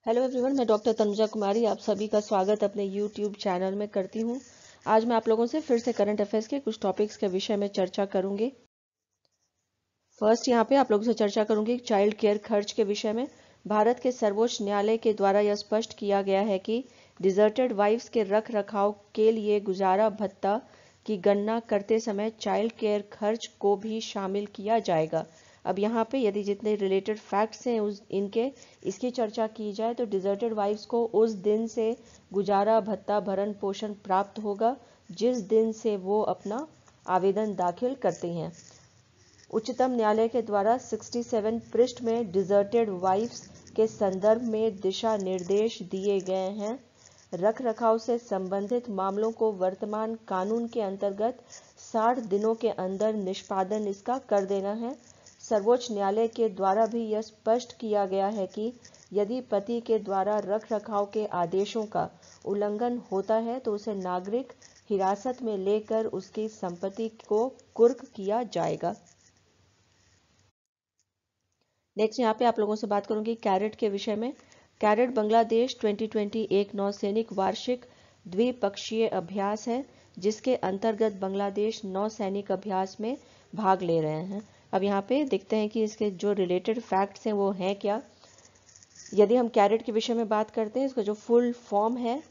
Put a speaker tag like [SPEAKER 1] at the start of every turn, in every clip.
[SPEAKER 1] Hello everyone, मैं doctor Tanuja कुमारी आप सभी का स्वागत अपने यूट्यूब चैनल में करती हूँ। आज मैं आप लोगों से फिर से करंट अफेयर्स के कुछ टॉपिक्स के विषय में चर्चा करूंगी। फर्स्ट यहाँ पे आप लोगों से चर्चा करूंगी चाइल्ड केयर खर्च के विषय में। भारत के सर्वोच्च न्यायालय के द्वारा यह स्पष्ट किया गया है कि डिजर्टेड वाइफ्स के रख रखाव के लिए गुजारा भत्ता की गणना करते समय चाइल्ड केयर खर्च को भी शामिल किया जाएगा। अब यहाँ पे यदि जितने रिलेटेड फैक्ट्स हैं इसकी चर्चा की जाए तो डिजर्टेड वाइफ्स को उस दिन से गुजारा भत्ता भरण पोषण प्राप्त होगा जिस दिन से वो अपना आवेदन दाखिल करती हैं। उच्चतम न्यायालय के द्वारा 67 पृष्ठ में डिजर्टेड वाइफ्स के संदर्भ में दिशा निर्देश दिए गए हैं। रख रखाव से संबंधित मामलों को वर्तमान कानून के अंतर्गत 60 दिनों के अंदर निष्पादन इसका कर देना है। सर्वोच्च न्यायालय के द्वारा भी यह स्पष्ट किया गया है कि यदि पति के द्वारा रख रखाव के आदेशों का उल्लंघन होता है तो उसे नागरिक हिरासत में लेकर उसकी संपत्ति को कुर्क किया जाएगा। नेक्स्ट यहाँ पे आप लोगों से बात करूंगी कैरेट के विषय में। कैरेट बांग्लादेश 2020 एक नौसैनिक वार्षिक द्विपक्षीय अभ्यास है जिसके अंतर्गत बांग्लादेश नौसैनिक अभ्यास में भाग ले रहे हैं। अब यहाँ पे देखते हैं कि इसके जो रिलेटेड फैक्ट्स हैं वो हैं क्या। यदि हम कैरेट के विषय में बात करते हैं, इसका जो फुल फॉर्म है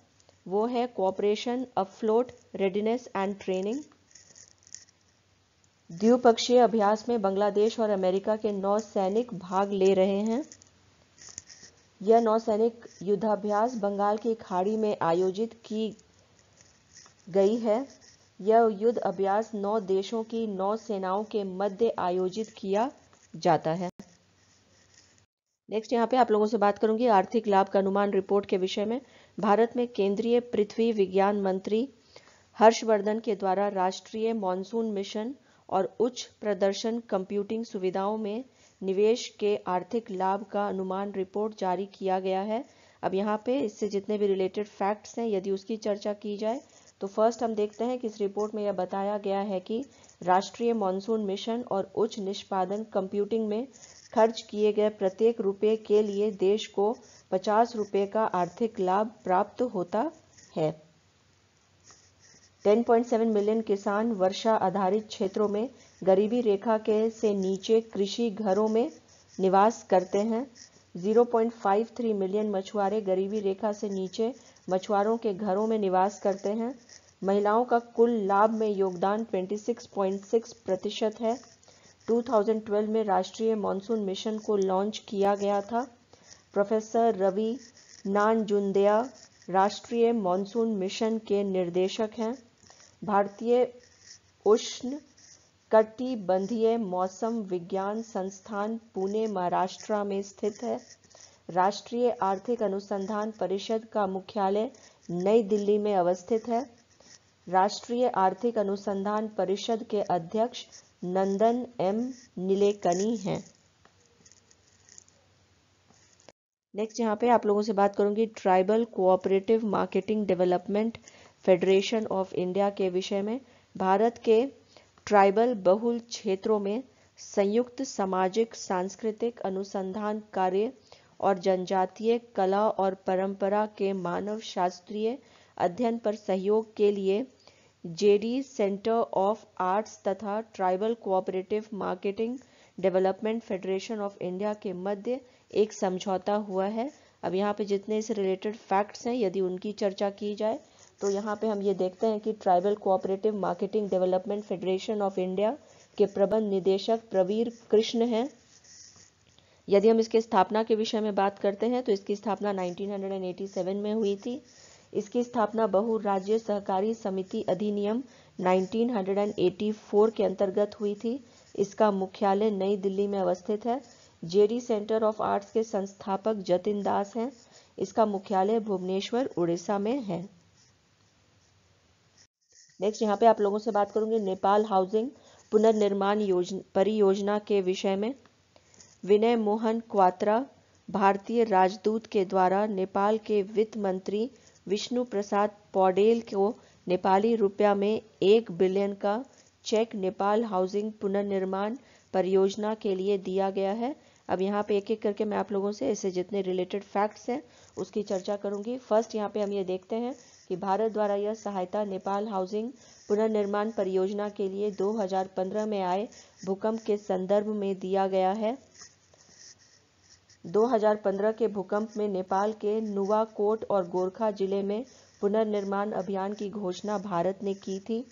[SPEAKER 1] वो है cooperation afloat readiness and training. द्विपक्षीय अभ्यास में बांग्लादेश और अमेरिका के नौसैनिक भाग ले रहे हैं। यह नौसैनिक युद्धाभ्यास बंगाल की खाड़ी में आयोजित की गई है। यह युद्ध अभ्यास 9 देशों की नौसेनाओं के मध्य आयोजित किया जाता है। नेक्स्ट यहाँ पे आप लोगों से बात करूंगी आर्थिक लाभ का अनुमान रिपोर्ट के विषय में। भारत में केंद्रीय पृथ्वी विज्ञान मंत्री हर्षवर्धन के द्वारा राष्ट्रीय मॉनसून मिशन और उच्च प्रदर्शन कंप्यूटिंग सुविधाओं में निवेश के आर्थिक लाभ का अनुमान रिपोर्ट जारी किया गया है। अब यहाँ पे इससे जितने भी रिलेटेड फैक्ट्स हैं यदि उसकी चर्चा की जाए तो फर्स्ट हम देखते हैं कि इस रिपोर्ट में यह बताया गया है कि राष्ट्रीय मॉनसून मिशन और उच्च निष्पादन कंप्यूटिंग में खर्च किए गए प्रत्येक रुपये के लिए देश को 50 रुपये का आर्थिक लाभ प्राप्त होता है। 10.7 मिलियन किसान वर्षा आधारित क्षेत्रों में गरीबी रेखा के से नीचे कृषि घरों में निवास करते हैं। 0.53 मिलियन मछुआरे गरीबी रेखा से नीचे मछुआरों के घरों में निवास करते हैं। महिलाओं का कुल लाभ में योगदान 26.6% है। 2012 में राष्ट्रीय मॉनसून मिशन को लॉन्च किया गया था। प्रोफेसर रवि नानजुंदेया राष्ट्रीय मॉनसून मिशन के निर्देशक हैं। भारतीय उष्ण कटिबंधीय मौसम विज्ञान संस्थान पुणे महाराष्ट्र में स्थित है। राष्ट्रीय आर्थिक अनुसंधान परिषद का मुख्यालय नई दिल्ली में अवस्थित है। राष्ट्रीय आर्थिक अनुसंधान परिषद के अध्यक्ष नंदन एम नीलेकनी हैं। नेक्स्ट यहाँ पे आप लोगों से बात करूंगी tribal cooperative marketing development federation of India के विषय में। भारत के ट्राइबल बहुल क्षेत्रों में संयुक्त सामाजिक सांस्कृतिक अनुसंधान कार्य और जनजातीय कला और परंपरा के मानव शास्त्रीय अध्ययन पर सहयोग के लिए जेडी सेंटर ऑफ आर्ट्स तथा tribal cooperative marketing development federation of India के मध्य एक समझौता हुआ है। अब यहाँ पे जितने से रिलेटेड फैक्ट्स हैं यदि उनकी चर्चा की जाए तो यहाँ पे हम ये देखते हैं कि tribal cooperative marketing development federation of India के प्रबंध निदेशक प्रवीर कृष्ण हैं। यदि हम इसके स्थापना के विषय में बात करते हैं तो इसकी स्थापना 1987 में हुई थी। इसकी स्थापना बहु राज्य सहकारी समिति अधिनियम 1984 के अंतर्गत हुई थी। इसका मुख्यालय नई दिल्ली में अवस्थित है। जेडी सेंटर ऑफ आर्ट्स के संस्थापक जतिन दास हैं। इसका मुख्यालय भुवनेश्वर उड़ीसा में है। नेक्स्ट यहाँ पे आप लोगों से बात करूंगी नेपाल हाउसिंग पुनर्निर्माण परियोजना के विषय में। विनय मोहन क्वात्रा भारतीय राजदूत के द्वारा नेपाल के वित्त मंत्री विष्णु प्रसाद पौडेल को नेपाली रुपया में 1 बिलियन का चेक नेपाल हाउसिंग पुनर्निर्माण परियोजना के लिए दिया गया है। अब यहाँ पे एक एक करके मैं आप लोगों से इससे जितने रिलेटेड फैक्ट्स हैं उसकी चर्चा करूंगी। फर्स्ट यहाँ पे हम ये देखते हैं कि भारत द्वारा यह सहायता नेपाल हाउसिंग पुनर्निर्माण परियोजना के लिए 2015 में आए भूकंप के संदर्भ में दिया गया है। 2015 के भूकंप में नेपाल के नुवाकोट और गोरखा जिले में पुनर्निर्माण अभियान की घोषणा भारत ने की थी।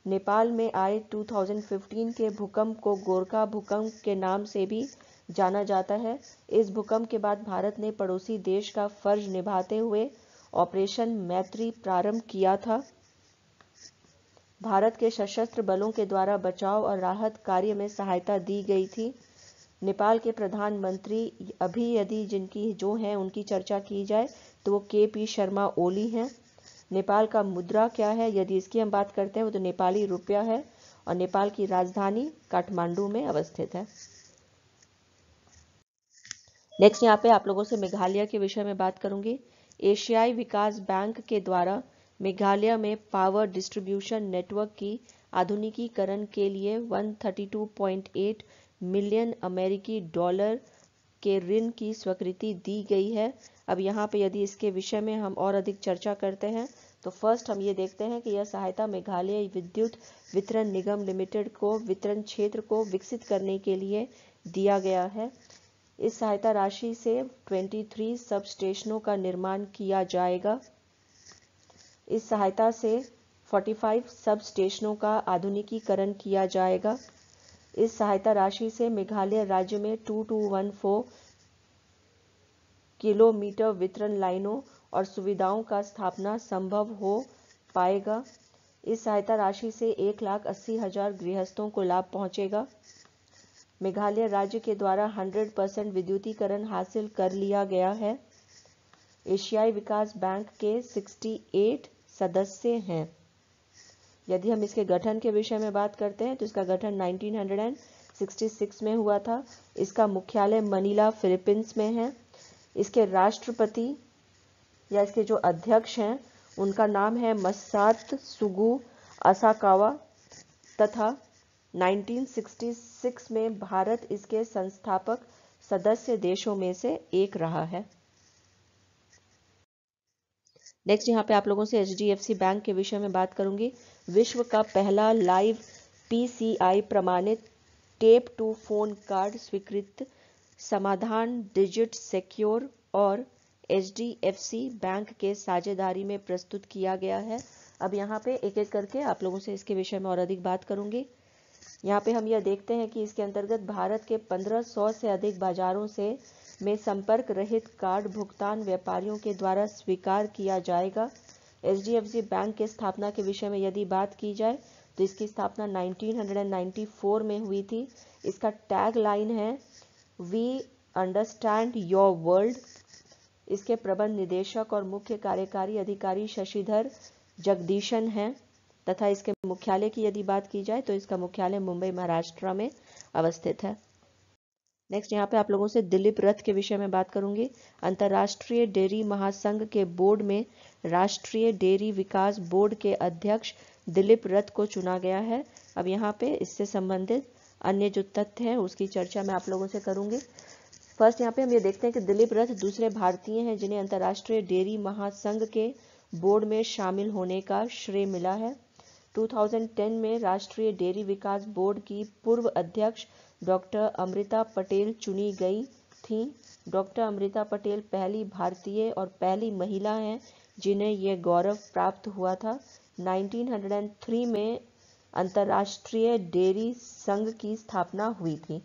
[SPEAKER 1] नेपाल में आए 2015 के भूकंप को गोरखा भूकंप के नाम से भी जाना जाता है। इस भूकंप के बाद भारत ने पड़ोसी देश का फर्ज निभाते हुए ऑपरेशन मैत्री प्रारंभ किया था। भारत के सशस्त्र बलों के द्वारा बचाव और राहत कार्य में सहायता दी गई थी। नेपाल के प्रधानमंत्री अभी यदि जिनकी जो हैं उनकी चर्चा की जाए तो वो KP शर्मा ओली हैं। नेपाल का मुद्रा क्या है, यदि इसकी हम बात करते हैं वो तो नेपाली रुपया है और नेपाल की राजधानी काठमांडू में अवस्थित है। नेक्स्ट यहाँ पे आप लोगों से मेघालय के विषय में बात करूंगी। एशियाई विकास बैंक के द्वारा मेघालय में पावर डिस्ट्रीब्यूशन नेटवर्क की आधुनिकीकरण के लिए 132.8 मिलियन अमेरिकी डॉलर के ऋण की स्वीकृति दी गई है। अब यहाँ पे यदि इसके विषय में हम और अधिक चर्चा करते हैं तो फर्स्ट हम ये देखते हैं कि यह सहायता मेघालय विद्युत वितरण निगम लिमिटेड को वितरण क्षेत्र को विकसित करने के लिए दिया गया है। इस सहायता राशि से 23 सब स्टेशनों का निर्माण किया जाएगा। इस सहायता से 45 सब स्टेशनों का आधुनिकीकरण किया जाएगा। इस सहायता राशि से मेघालय राज्य में 2214 किलोमीटर वितरण लाइनों और सुविधाओं का स्थापना संभव हो पाएगा। इस सहायता राशि से 1,80,000 गृहस्थों को लाभ पहुंचेगा। मेघालय राज्य के द्वारा 100% विद्युतीकरण हासिल कर लिया गया है। एशियाई विकास बैंक के 68 सदस्य हैं। यदि हम इसके गठन के विषय में बात करते हैं तो इसका गठन 1966 में हुआ था। इसका मुख्यालय मनीला फिलीपींस में है। इसके राष्ट्रपति या इसके जो अध्यक्ष हैं उनका नाम है मसात्सुगु असाकावा तथा 1966 में भारत इसके संस्थापक सदस्य देशों में से एक रहा है। नेक्स्ट यहाँ पे आप लोगों से HDFC बैंक के विषय में बात करूंगी। विश्व का पहला लाइव PCI प्रमाणित टेप टू फोन कार्ड स्वीकृत समाधान डिजिट सिक्योर और HDFC बैंक के साझेदारी में प्रस्तुत किया गया है। अब यहाँ पे एक एक करके आप लोगों से इसके विषय में और अधिक बात करूंगी। यहाँ पे हम यह देखते हैं कि इसके अंतर्गत भारत के 1500 से अधिक बाजारों से में संपर्क रहित कार्ड भुगतान व्यापारियों के द्वारा स्वीकार किया जाएगा। HDFC बैंक के स्थापना के विषय में यदि बात की जाए तो इसकी स्थापना 1994 में हुई थी। इसका टैग लाइन है वी अंडरस्टैंड योर वर्ल्ड। इसके प्रबंध निदेशक और मुख्य कार्यकारी अधिकारी शशिधर जगदीशन हैं तथा इसके मुख्यालय की यदि बात की जाए तो इसका मुख्यालय मुंबई महाराष्ट्र में अवस्थित है। नेक्स्ट यहाँ पे आप लोगों से दिलीप रथ के विषय में बात करूंगी। अंतर्राष्ट्रीय डेयरी महासंघ के बोर्ड में राष्ट्रीय डेयरी विकास बोर्ड के अध्यक्ष दिलीप रथ को चुना गया है। अब यहाँ पे इससे संबंधित अन्य जो तथ्य हैं उसकी चर्चा मैं आप लोगों से करूंगी। फर्स्ट यहाँ पे हम ये देखते हैं कि दिलीप रथ दूसरे भारतीय हैं जिन्हें अंतर्राष्ट्रीय डेयरी महासंघ के बोर्ड में शामिल होने का श्रेय मिला है। 2010 में राष्ट्रीय डेयरी विकास बोर्ड की पूर्व अध्यक्ष डॉक्टर अमृता पटेल चुनी गई थी। डॉक्टर अमृता पटेल पहली भारतीय और पहली महिला हैं जिन्हें यह गौरव प्राप्त हुआ था। 1903 में अंतर्राष्ट्रीय डेयरी संघ की स्थापना हुई थी।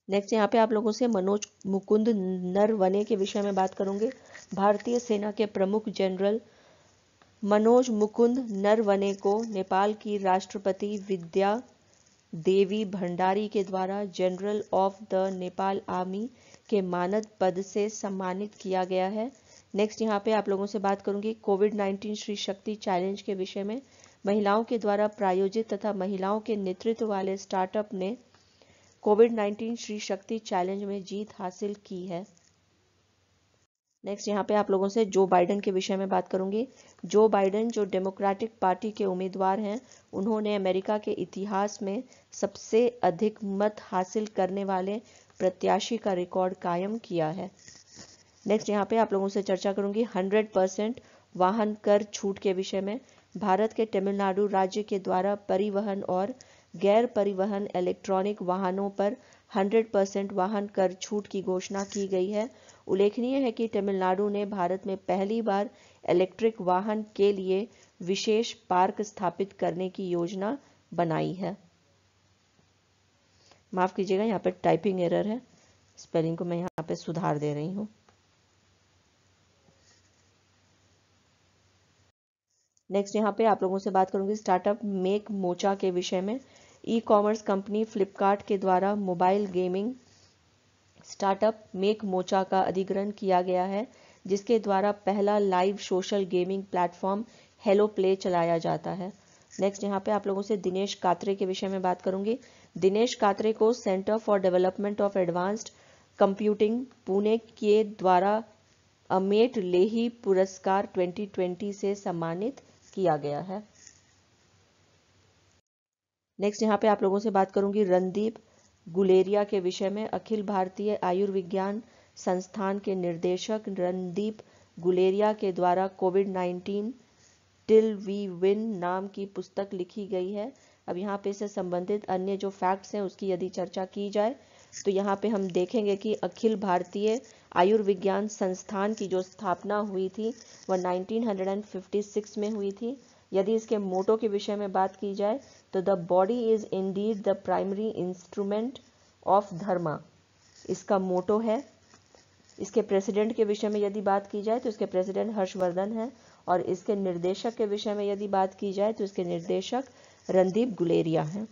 [SPEAKER 1] नेक्स्ट यहाँ पे आप लोगों से मनोज मुकुंद नरवणे के विषय में बात करूंगे। भारतीय सेना के प्रमुख जनरल मनोज मुकुंद नरवणे को नेपाल की राष्ट्रपति विद्या देवी भंडारी के द्वारा general of the Nepal army के मानद पद से सम्मानित किया गया है। नेक्स्ट यहाँ पे आप लोगों से बात करूंगी कोविड-19 श्री शक्ति चैलेंज के विषय में। महिलाओं के द्वारा प्रायोजित तथा महिलाओं के नेतृत्व वाले स्टार्टअप ने कोविड-19 श्री शक्ति चैलेंज में जीत हासिल की है। नेक्स्ट यहाँ पे आप लोगों से जो बाइडेन के विषय में बात करूंगी। जो बाइडेन जो डेमोक्रेटिक पार्टी के उम्मीदवार हैं, उन्होंने अमेरिका के इतिहास में सबसे अधिक मत हासिल करने वाले प्रत्याशी का रिकॉर्ड कायम किया है। नेक्स्ट यहाँ पे आप लोगों से चर्चा करूंगी 100% वाहन कर छूट के विषय में। भारत के तमिलनाडु राज्य के द्वारा परिवहन और गैर परिवहन इलेक्ट्रॉनिक वाहनों पर 100% वाहन कर छूट की घोषणा की गई है। उल्लेखनीय है कि तमिलनाडु ने भारत में पहली बार इलेक्ट्रिक वाहन के लिए विशेष पार्क स्थापित करने की योजना बनाई है। माफ कीजिएगा, यहाँ पे टाइपिंग एरर है, स्पेलिंग को मैं यहाँ पे सुधार दे रही हूँ। नेक्स्ट यहाँ पे आप लोगों से बात करूंगी स्टार्टअप मेक मोचा के विषय में। ई कॉमर्स कंपनी फ्लिपकार्ट के द्वारा mobile gaming startup make mocha का अधिग्रहण किया गया है, जिसके द्वारा पहला live social gaming platform hello play चलाया जाता है। नेक्स्ट यहाँ पे आप लोगों से दिनेश कात्रे के विषय में बात करूंगी। दिनेश कात्रे को centre for development of advanced computing Pune के द्वारा अमेट लेही पुरस्कार 2020 से सम्मानित किया गया है। नेक्स्ट यहाँ पे आप लोगों से बात करूंगी रणदीप गुलेरिया के विषय में। अखिल भारतीय आयुर्विज्ञान संस्थान के निर्देशक रणदीप गुलेरिया के द्वारा कोविड-19 टिल वी विन नाम की पुस्तक लिखी गई है। अब यहाँ पे इससे संबंधित अन्य जो फैक्ट्स हैं उसकी यदि चर्चा की जाए तो यहाँ पे हम देखेंगे कि अखिल भारतीय आयुर्विज्ञान संस्थान की जो स्थापना हुई थी वह 1956 में हुई थी। यदि इसके मोटो के विषय में बात की जाए तो the body is indeed the primary instrument of dharma, इसका मोटो है। इसके प्रेसिडेंट के विषय में यदि बात की जाए तो इसके प्रेसिडेंट हर्षवर्धन है, और इसके निर्देशक के विषय में यदि बात की जाए तो इसके निर्देशक रणदीप गुलेरिया हैं।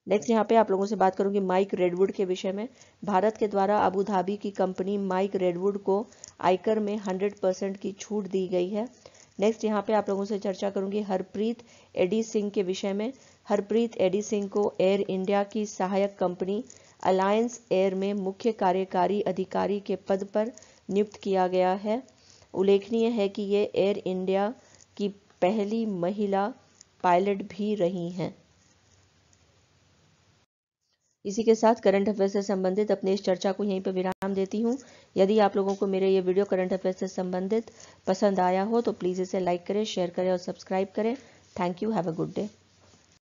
[SPEAKER 1] नेक्स्ट यहाँ पे आप लोगों से बात करूंगी माइक रेडवुड के विषय में। भारत के द्वारा अबू धाबी की कंपनी माइक रेडवुड को आयकर में 100% की छूट दी गई है। नेक्स्ट यहाँ पे आप लोगों से चर्चा करूंगी हरप्रीत एडी सिंह के विषय में। हरप्रीत एडी सिंह को एयर इंडिया की सहायक कंपनी अलायंस एयर में मुख्य कार्यकारी अधिकारी के पद पर नियुक्त किया गया है। उल्लेखनीय है कि ये एयर इंडिया की पहली महिला पायलट भी रही हैं। इसी के साथ करंट अफेयर्स से संबंधित अपनी इस चर्चा को यहीं पर विराम देती हूँ। यदि आप लोगों को मेरे ये वीडियो करंट अफेयर्स से संबंधित पसंद आया हो तो प्लीज़ इसे लाइक करें, शेयर करें और सब्सक्राइब करें। Thank you, have a good day.